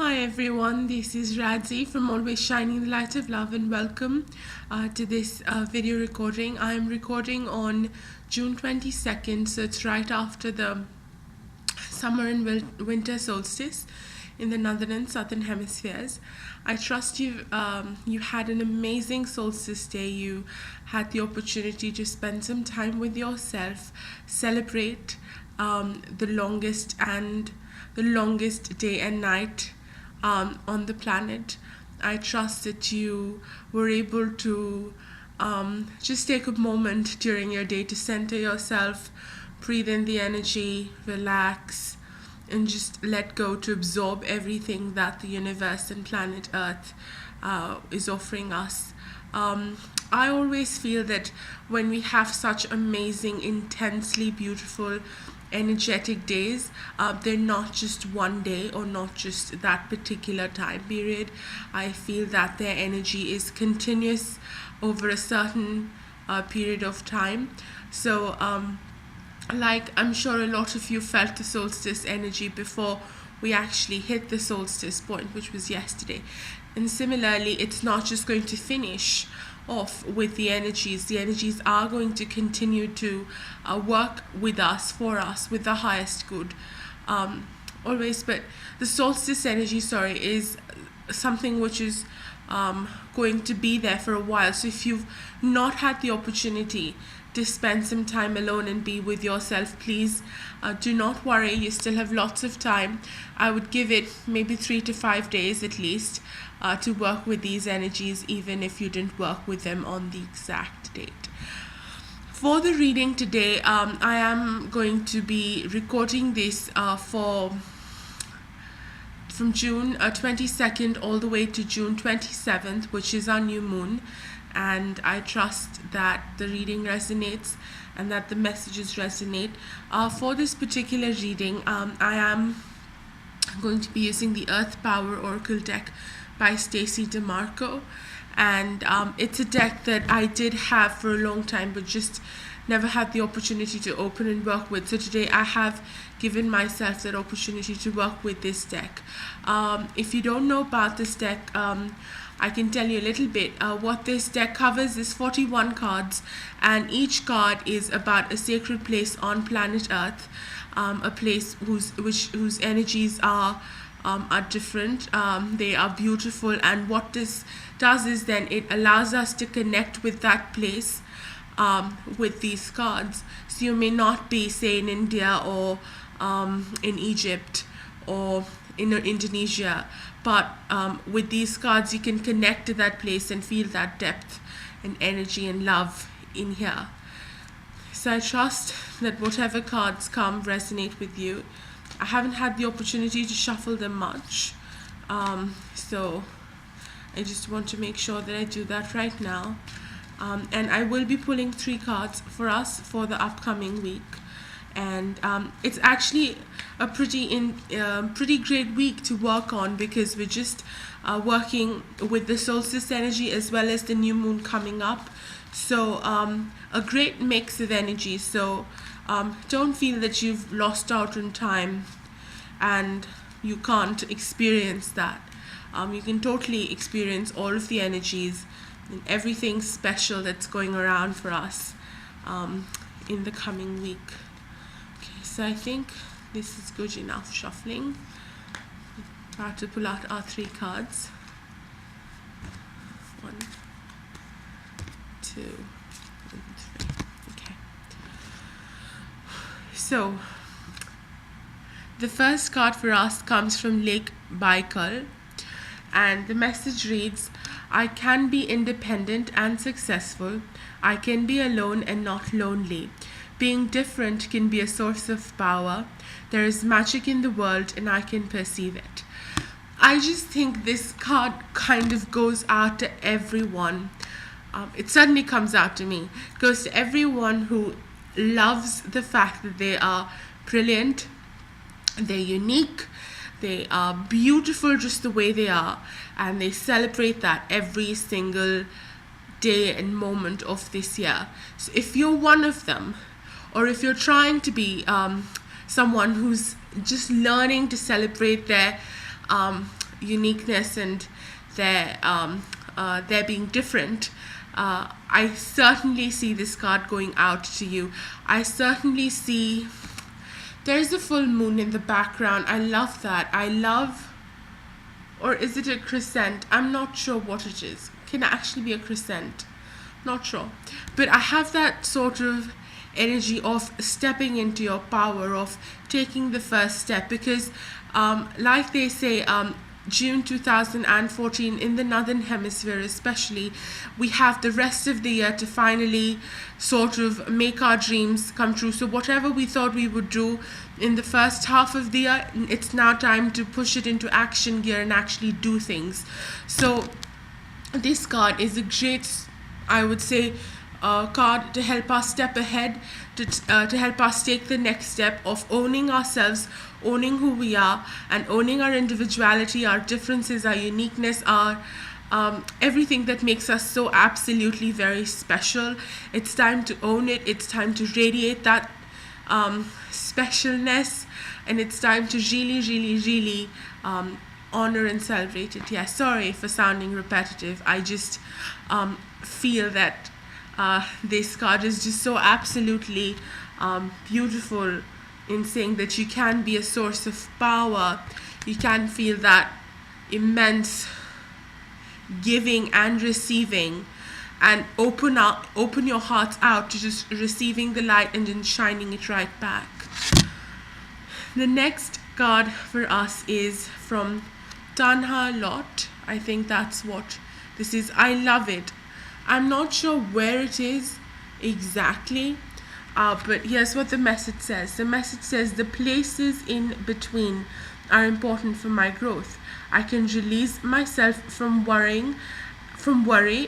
Hi everyone, this is Radzi from Always Shining the Light of Love, and welcome to this video recording. I am recording on June 22nd, so it's right after the summer and winter solstice in the northern and southern hemispheres. I trust you had an amazing solstice day. You had the opportunity to spend some time with yourself, celebrate the longest day and night on the planet. I trust that you were able to just take a moment during your day to center yourself, breathe in the energy, relax, and just let go to absorb everything that the universe and planet Earth is offering us. I always feel that when we have such amazing, intensely beautiful, energetic days, they're not just one day or not just that particular time period. I feel that their energy is continuous over a certain period of time. So like I'm sure a lot of you felt the solstice energy before we actually hit the solstice point, which was yesterday. And similarly, it's not just going to finish off with the energies. The energies are going to continue to work with us, for us, with the highest good, always. But the solstice energy, is something which is going to be there for a while. So if you've not had the opportunity to spend some time alone and be with yourself, please do not worry. You still have lots of time. I would give it maybe 3 to 5 days at least to work with these energies, even if you didn't work with them on the exact date. For the reading today, I am going to be recording this from June 22nd all the way to June 27th, which is our new moon. And I trust that the reading resonates and that the messages resonate. For this particular reading, I am going to be using the Earth Power Oracle deck by Stacey DeMarco. And it's a deck that I did have for a long time, but just never had the opportunity to open and work with. So today I have given myself that opportunity to work with this deck. If you don't know about this deck, I can tell you a little bit. What this deck covers is 41 cards, and each card is about a sacred place on planet Earth, a place whose energies are different. They are beautiful, and what this does is then it allows us to connect with that place with these cards. So you may not be, say, in India or in Egypt or in Indonesia, but with these cards you can connect to that place and feel that depth and energy and love in here. So I trust that whatever cards come resonate with you. I haven't had the opportunity to shuffle them much, so I just want to make sure that I do that right now. And I will be pulling 3 cards for us for the upcoming week. And it's actually a pretty great week to work on, because we're just working with the solstice energy as well as the new moon coming up. So a great mix of energy. So don't feel that you've lost out on time and you can't experience that. You can totally experience all of the energies and everything special that's going around for us in the coming week. Okay, so I think this is good enough shuffling. We're about to pull out our 3 cards. 1, 2, and 3. Okay. So the first card for us comes from Lake Baikal, and the message reads, I can be independent and successful. I can be alone and not lonely. Being different can be a source of power. There is magic in the world and I can perceive it. I just think this card kind of goes out to everyone. It certainly comes out to me. It goes to everyone who loves the fact that they are brilliant, they're unique, they are beautiful just the way they are, and they celebrate that every single day and moment of this year. So if you're one of them, or if you're trying to be someone who's just learning to celebrate their uniqueness and their being different, I certainly see this card going out to you. I certainly see there's a full moon in the background. I love that. I love, or is it a crescent? I'm not sure what it is. Can it actually be a crescent? Not sure. But I have that sort of energy of stepping into your power, of taking the first step, because like they say, June 2014 in the Northern Hemisphere especially, we have the rest of the year to finally sort of make our dreams come true. So whatever we thought we would do in the first half of the year, it's now time to push it into action gear and actually do things. So this card is a great, I would say, card to help us step ahead, to help us take the next step of owning ourselves, owning who we are, and owning our individuality, our differences, our uniqueness, our everything that makes us so absolutely very special. It's time to own it. It's time to radiate that specialness, and it's time to really, really, really honor and celebrate it. Yeah, sorry for sounding repetitive. I just feel that this card is just so absolutely beautiful in saying that you can be a source of power. You can feel that immense giving and receiving, and open your hearts out to just receiving the light and then shining it right back. The next card for us is from Tanha Lot. I think that's what this is. I love it. I'm not sure where it is exactly, but here's what the message says. The message says, the places in between are important for my growth. I can release myself from worry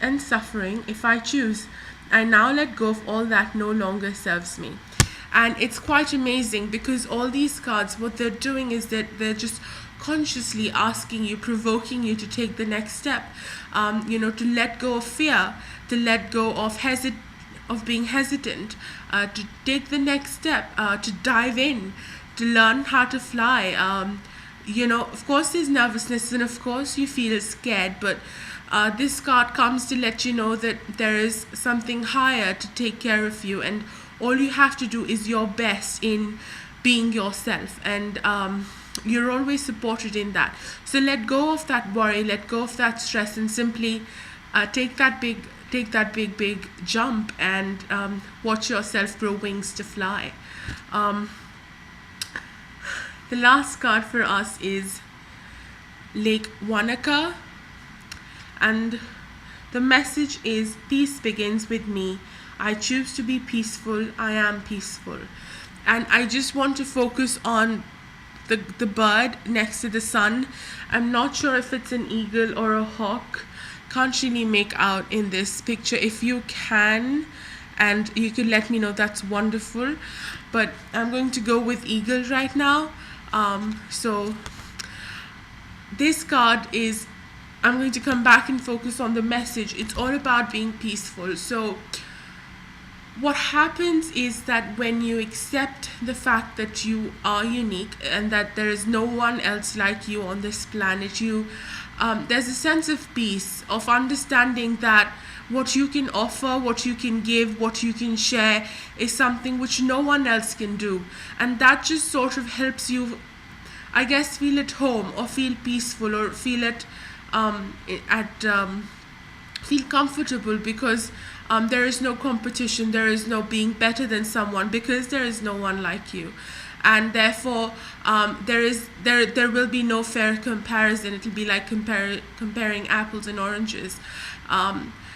and suffering if I choose. I now let go of all that no longer serves me. And it's quite amazing, because all these cards, what they're doing is that they're just consciously asking you, provoking you to take the next step, to let go of fear, to let go of being hesitant, to take the next step, to dive in, to learn how to fly. Of course there's nervousness, and of course you feel scared, but this card comes to let you know that there is something higher to take care of you, and all you have to do is your best in being yourself, and you're always supported in that. So let go of that worry, let go of that stress, and simply take that big jump, and watch yourself grow wings to fly. The last card for us is Lake Wanaka, and the message is, peace begins with me. I choose to be peaceful. I am peaceful. And I just want to focus on the bird next to the sun. I'm not sure if it's an eagle or a hawk. Can't really make out in this picture. If you can, and you can let me know, that's wonderful. But I'm going to go with eagle right now. So this card is, I'm going to come back and focus on the message. It's all about being peaceful. So what happens is that when you accept the fact that you are unique and that there is no one else like you on this planet, there's a sense of peace, of understanding that what you can offer, what you can give, what you can share is something which no one else can do. And that just sort of helps you, I guess, feel at home, or feel peaceful, or feel feel comfortable, because there is no competition, there is no being better than someone, because there is no one like you. And therefore there will be no fair comparison. It will be like comparing apples and oranges.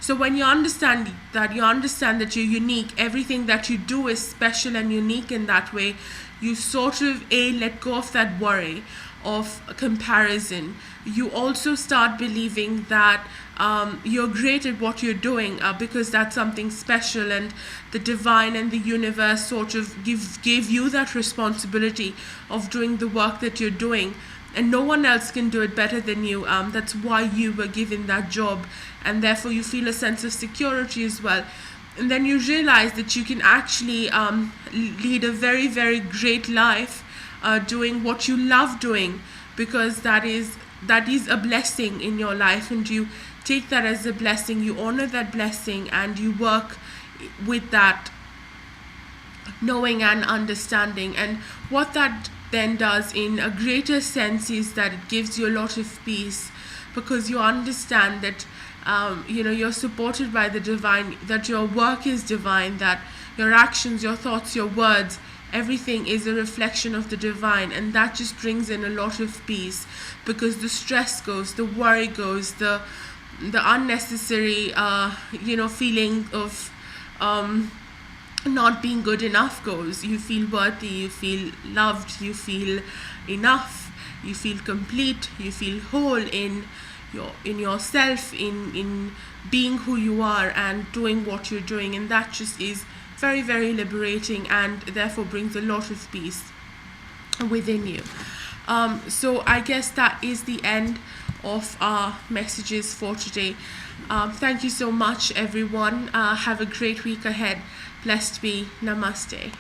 So when you understand that you're unique, everything that you do is special and unique in that way, you sort of let go of that worry of comparison. You also start believing that you're great at what you're doing, because that's something special, and the divine and the universe sort of gave you that responsibility of doing the work that you're doing, and no one else can do it better than you. That's why you were given that job, and therefore you feel a sense of security as well. And then you realize that you can actually lead a very, very great life doing what you love doing, because that is that is a blessing in your life, and you take that as a blessing, you honor that blessing, and you work with that knowing and understanding. And what that then does in a greater sense is that it gives you a lot of peace, because you understand that you're supported by the divine, that your work is divine, that your actions, your thoughts, your words, everything is a reflection of the divine. And that just brings in a lot of peace, because the stress goes, the worry goes, the unnecessary feeling of not being good enough goes. You feel worthy, you feel loved, you feel enough, you feel complete, you feel whole in yourself, in being who you are and doing what you're doing. And that just is very, very liberating, and therefore brings a lot of peace within you. So I guess that is the end of our messages for today. Thank you so much, everyone. Have a great week ahead. Blessed be. Namaste.